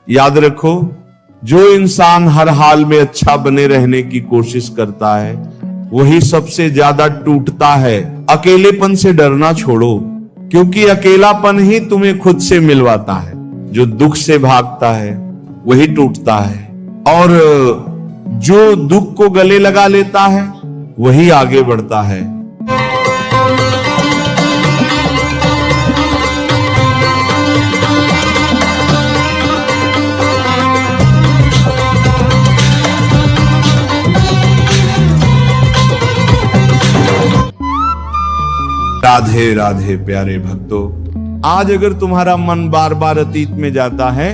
याद रखो, जो इंसान हर हाल में अच्छा बने रहने की कोशिश करता है वही सबसे ज्यादा टूटता है। अकेलेपन से डरना छोड़ो, क्योंकि अकेलापन ही तुम्हें खुद से मिलवाता है। जो दुख से भागता है वही टूटता है, और जो दुख को गले लगा लेता है वही आगे बढ़ता है। राधे राधे प्यारे भक्तों, आज अगर तुम्हारा मन बार बार अतीत में जाता है,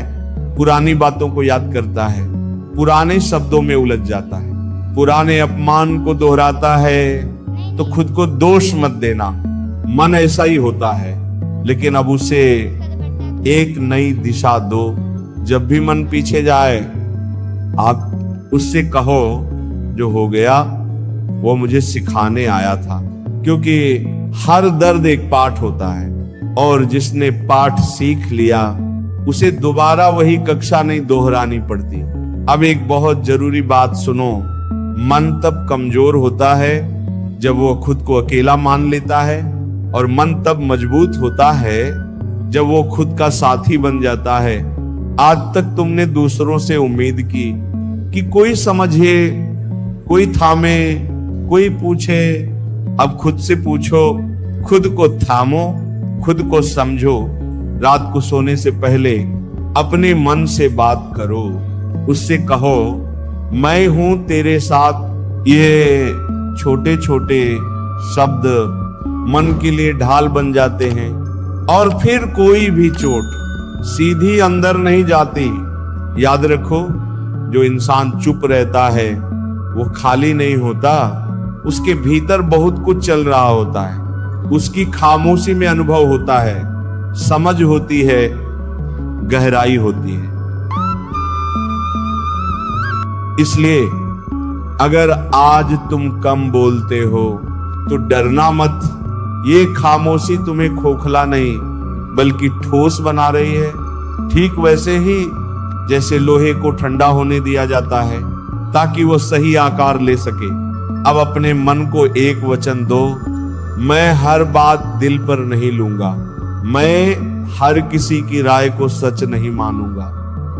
पुरानी बातों को याद करता है, पुराने शब्दों में उलझ जाता है, पुराने अपमान को दोहराता है, तो खुद को दोष मत देना। मन ऐसा ही होता है, लेकिन अब उसे एक नई दिशा दो। जब भी मन पीछे जाए, आप उससे कहो जो हो गया वो मुझे सिखाने आया था, क्योंकि हर दर्द एक पाठ होता है, और जिसने पाठ सीख लिया उसे दोबारा वही कक्षा नहीं दोहरानी पड़ती। अब एक बहुत जरूरी बात सुनो, मन तब कमजोर होता है जब वो खुद को अकेला मान लेता है, और मन तब मजबूत होता है जब वो खुद का साथी बन जाता है। आज तक तुमने दूसरों से उम्मीद की कि कोई समझे, कोई थामे, कोई पूछे। अब खुद से पूछो, खुद को थामो, खुद को समझो। रात को सोने से पहले अपने मन से बात करो, उससे कहो मैं हूं तेरे साथ। ये छोटे छोटे शब्द मन के लिए ढाल बन जाते हैं, और फिर कोई भी चोट सीधी अंदर नहीं जाती। याद रखो, जो इंसान चुप रहता है वो खाली नहीं होता, उसके भीतर बहुत कुछ चल रहा होता है। उसकी खामोशी में अनुभव होता है, समझ होती है, गहराई होती है। इसलिए अगर आज तुम कम बोलते हो तो डरना मत। ये खामोशी तुम्हें खोखला नहीं बल्कि ठोस बना रही है। ठीक वैसे ही जैसे लोहे को ठंडा होने दिया जाता है ताकि वो सही आकार ले सके। अब अपने मन को एक वचन दो, मैं हर बात दिल पर नहीं लूंगा, मैं हर किसी की राय को सच नहीं मानूंगा,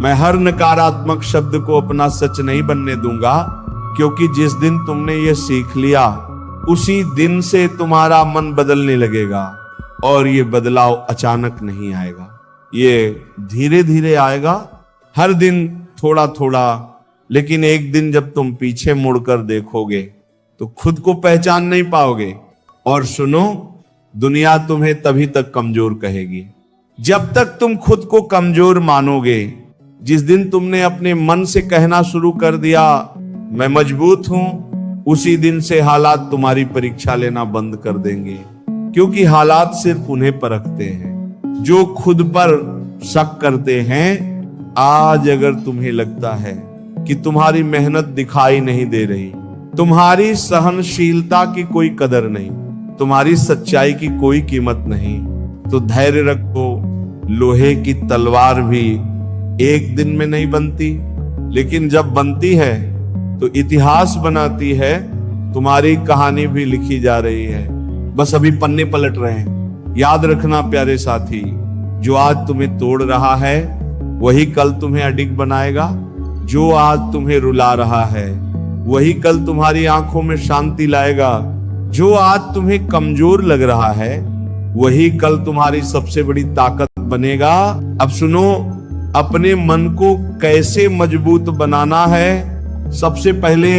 मैं हर नकारात्मक शब्द को अपना सच नहीं बनने दूंगा। क्योंकि जिस दिन तुमने ये सीख लिया उसी दिन से तुम्हारा मन बदलने लगेगा, और ये बदलाव अचानक नहीं आएगा, ये धीरे धीरे आएगा, हर दिन थोड़ा थोड़ा। लेकिन एक दिन जब तुम पीछे मुड़कर देखोगे तो खुद को पहचान नहीं पाओगे। और सुनो, दुनिया तुम्हें तभी तक कमजोर कहेगी जब तक तुम खुद को कमजोर मानोगे। जिस दिन तुमने अपने मन से कहना शुरू कर दिया मैं मजबूत हूं, उसी दिन से हालात तुम्हारी परीक्षा लेना बंद कर देंगे। क्योंकि हालात सिर्फ उन्हें परखते हैं जो खुद पर शक करते हैं। आज अगर तुम्हें लगता है कि तुम्हारी मेहनत दिखाई नहीं दे रही, तुम्हारी सहनशीलता की कोई कदर नहीं, तुम्हारी सच्चाई की कोई कीमत नहीं, तो धैर्य रखो। लोहे की तलवार भी एक दिन में नहीं बनती, लेकिन जब बनती है तो इतिहास बनाती है। तुम्हारी कहानी भी लिखी जा रही है, बस अभी पन्ने पलट रहे हैं। याद रखना प्यारे साथी, जो आज तुम्हें तोड़ रहा है वही कल तुम्हें अडिग बनाएगा। जो आज तुम्हें रुला रहा है वही कल तुम्हारी आंखों में शांति लाएगा। जो आज तुम्हें कमजोर लग रहा है वही कल तुम्हारी सबसे बड़ी ताकत बनेगा। अब सुनो, अपने मन को कैसे मजबूत बनाना है। सबसे पहले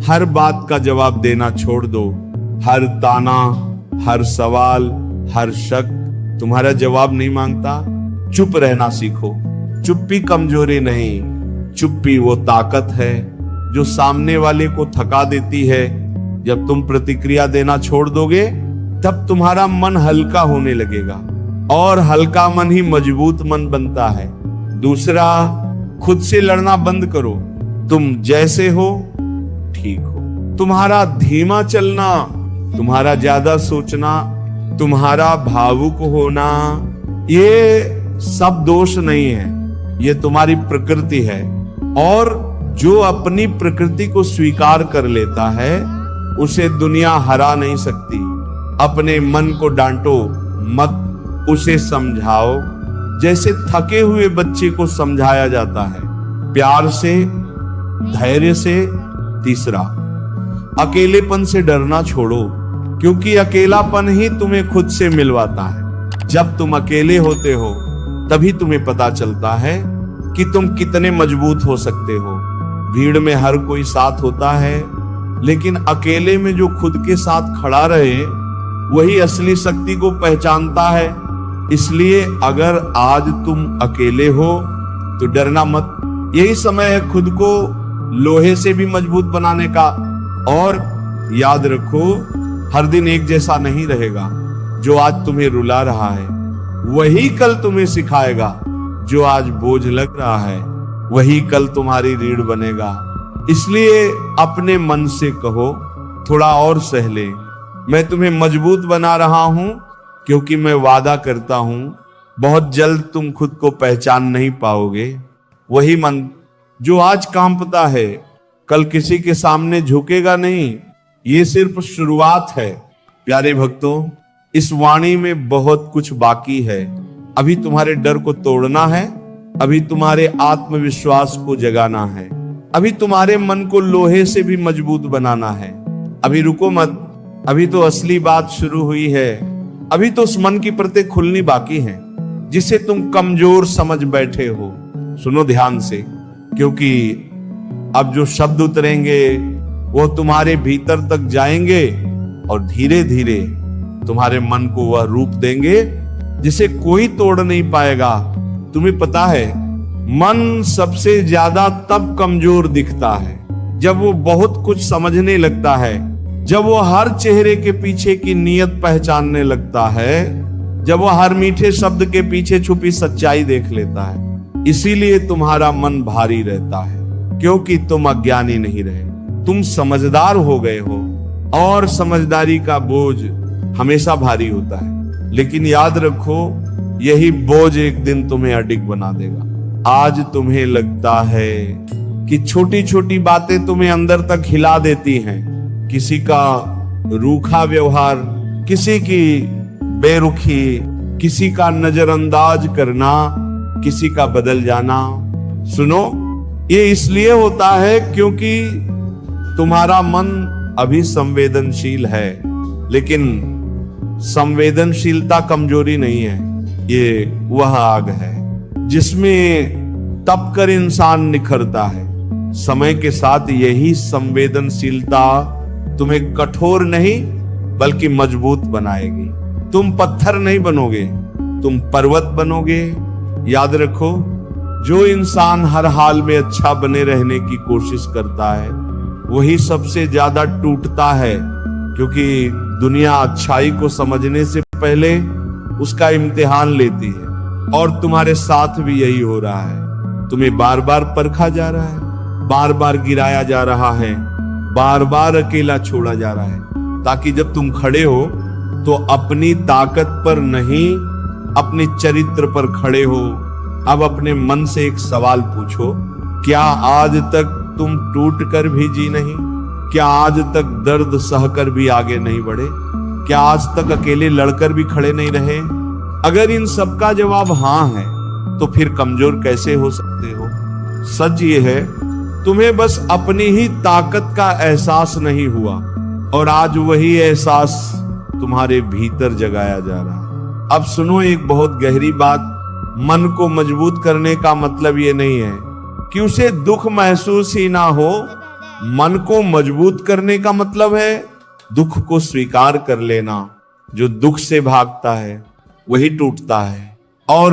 हर बात का जवाब देना छोड़ दो। हर ताना, हर सवाल, हर शक तुम्हारा जवाब नहीं मांगता। चुप रहना सीखो। चुप्पी कमजोरी नहीं, चुप्पी वो ताकत है जो सामने वाले को थका देती है। जब तुम प्रतिक्रिया देना छोड़ दोगे तब तुम्हारा मन हल्का होने लगेगा, और हल्का मन ही मजबूत मन बनता है। दूसरा, खुद से लड़ना बंद करो। तुम जैसे हो ठीक हो। तुम्हारा धीमा चलना, तुम्हारा ज्यादा सोचना, तुम्हारा भावुक होना, ये सब दोष नहीं है। ये तुम्हारी प्रकृति है। और जो अपनी प्रकृति को स्वीकार कर लेता है उसे दुनिया हरा नहीं सकती। अपने मन को डांटो मत, उसे समझाओ जैसे थके हुए बच्चे को समझाया जाता है, प्यार से, धैर्य से। तीसरा, अकेलेपन से डरना छोड़ो, क्योंकि अकेलापन ही तुम्हें खुद से मिलवाता है। जब तुम अकेले होते हो तभी तुम्हें पता चलता है कि तुम कितने मजबूत हो सकते हो। भीड़ में हर कोई साथ होता है, लेकिन अकेले में जो खुद के साथ खड़ा रहे वही असली शक्ति को पहचानता है। इसलिए अगर आज तुम अकेले हो तो डरना मत। यही समय है खुद को लोहे से भी मजबूत बनाने का। और याद रखो, हर दिन एक जैसा नहीं रहेगा। जो आज तुम्हें रुला रहा है वही कल तुम्हें सिखाएगा। जो आज बोझ लग रहा है वही कल तुम्हारी रीढ़ बनेगा। इसलिए अपने मन से कहो, थोड़ा और सह ले, मैं तुम्हें मजबूत बना रहा हूं, क्योंकि मैं वादा करता हूं बहुत जल्द तुम खुद को पहचान नहीं पाओगे। वही मन जो आज कांपता है कल किसी के सामने झुकेगा नहीं। ये सिर्फ शुरुआत है। प्यारे भक्तों, इस वाणी में बहुत कुछ बाकी है। अभी तुम्हारे डर को तोड़ना है, अभी तुम्हारे आत्मविश्वास को जगाना है, अभी तुम्हारे मन को लोहे से भी मजबूत बनाना है। अभी रुको मत, अभी तो असली बात शुरू हुई है। अभी तो उस मन की परतें खुलनी बाकी हैं जिसे तुम कमजोर समझ बैठे हो। सुनो ध्यान से, क्योंकि अब जो शब्द उतरेंगे वो तुम्हारे भीतर तक जाएंगे और धीरे धीरे तुम्हारे मन को वह रूप देंगे जिसे कोई तोड़ नहीं पाएगा। तुम्हें पता है, मन सबसे ज्यादा तब कमजोर दिखता है जब वो बहुत कुछ समझने लगता है, जब वो हर चेहरे के पीछे की नीयत पहचानने लगता है, जब वो हर मीठे शब्द के पीछे छुपी सच्चाई देख लेता है। इसीलिए तुम्हारा मन भारी रहता है, क्योंकि तुम अज्ञानी नहीं रहे, तुम समझदार हो गए हो। और समझदारी का बोझ हमेशा भारी होता है, लेकिन याद रखो यही बोझ एक दिन तुम्हें अडिग बना देगा। आज तुम्हें लगता है कि छोटी छोटी बातें तुम्हें अंदर तक हिला देती हैं। किसी का रूखा व्यवहार, किसी की बेरुखी, किसी का नजरअंदाज करना, किसी का बदल जाना। सुनो, ये इसलिए होता है क्योंकि तुम्हारा मन अभी संवेदनशील है, लेकिन संवेदनशीलता कमजोरी नहीं है, ये वह आग है जिसमें तपकर इंसान निखरता है। समय के साथ यही संवेदनशीलता तुम्हें कठोर नहीं बल्कि मजबूत बनाएगी। तुम पत्थर नहीं बनोगे, तुम पर्वत बनोगे। याद रखो, जो इंसान हर हाल में अच्छा बने रहने की कोशिश करता है वही सबसे ज्यादा टूटता है, क्योंकि दुनिया अच्छाई को समझने से पहले उसका इम्तिहान लेती है। और तुम्हारे साथ भी यही हो रहा है। तुम्हें बार बार परखा जा रहा है, बार बार गिराया जा रहा है, बार बार अकेला छोड़ा जा रहा है, ताकि जब तुम खड़े हो तो अपनी ताकत पर नहीं, अपने चरित्र पर खड़े हो। अब अपने मन से एक सवाल पूछो, क्या आज तक तुम टूट कर भी जी नहीं? क्या आज तक दर्द सहकर भी आगे नहीं बढ़े? क्या आज तक अकेले लड़कर भी खड़े नहीं रहे? अगर इन सब का जवाब हाँ है तो फिर कमजोर कैसे हो सकते हो? सच ये है, तुम्हें बस अपनी ही ताकत का एहसास नहीं हुआ, और आज वही एहसास तुम्हारे भीतर जगाया जा रहा है। अब सुनो एक बहुत गहरी बात, मन को मजबूत करने का मतलब ये नहीं है कि उसे दुख महसूस ही ना हो। मन को मजबूत करने का मतलब है दुख को स्वीकार कर लेना। जो दुख से भागता है वही टूटता है, और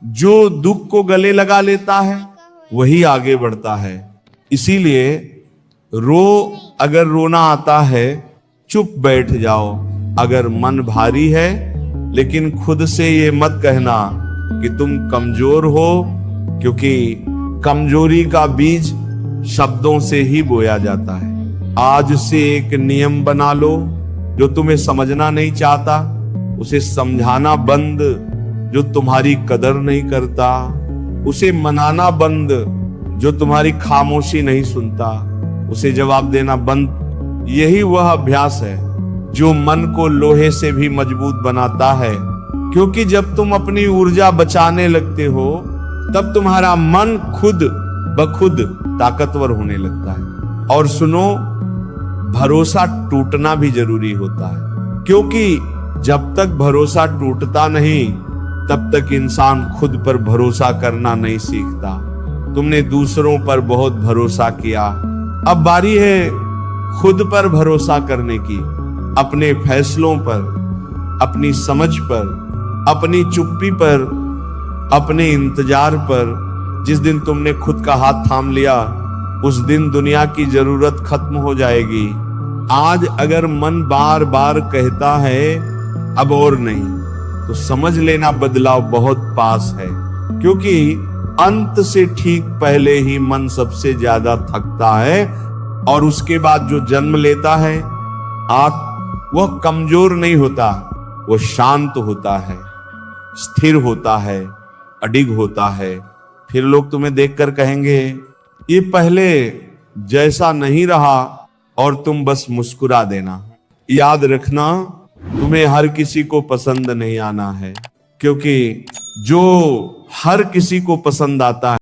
जो दुख को गले लगा लेता है वही आगे बढ़ता है। इसीलिए अगर रोना आता है चुप बैठ जाओ अगर मन भारी है, लेकिन खुद से ये मत कहना कि तुम कमजोर हो, क्योंकि कमजोरी का बीज शब्दों से ही बोया जाता है। आज से एक नियम बना लो, जो तुम्हें समझना नहीं चाहता उसे समझाना बंद, जो तुम्हारी कदर नहीं करता उसे मनाना बंद, जो तुम्हारी खामोशी नहीं सुनता उसे जवाब देना बंद। यही वह अभ्यास है जो मन को लोहे से भी मजबूत बनाता है, क्योंकि जब तुम अपनी ऊर्जा बचाने लगते हो तब तुम्हारा मन खुद ब खुद ताकतवर होने लगता है। और सुनो, भरोसा टूटना भी जरूरी होता है, क्योंकि जब तक भरोसा टूटता नहीं तब तक इंसान खुद पर भरोसा करना नहीं सीखता। तुमने दूसरों पर बहुत भरोसा किया, अब बारी है खुद पर भरोसा करने की, अपने फैसलों पर, अपनी समझ पर, अपनी चुप्पी पर, अपने इंतजार पर। जिस दिन तुमने खुद का हाथ थाम लिया उस दिन दुनिया की जरूरत खत्म हो जाएगी। आज अगर मन बार बार कहता है अब और नहीं, तो समझ लेना बदलाव बहुत पास है, क्योंकि अंत से ठीक पहले ही मन सबसे ज्यादा थकता है और उसके बाद जो जन्म लेता है वह कमजोर नहीं होता, वह शांत होता है, स्थिर होता है, अडिग होता है। फिर लोग तुम्हें देखकर कहेंगे ये पहले जैसा नहीं रहा, और तुम बस मुस्कुरा देना। याद रखना, तुम्हें हर किसी को पसंद नहीं आना है, क्योंकि जो हर किसी को पसंद आता है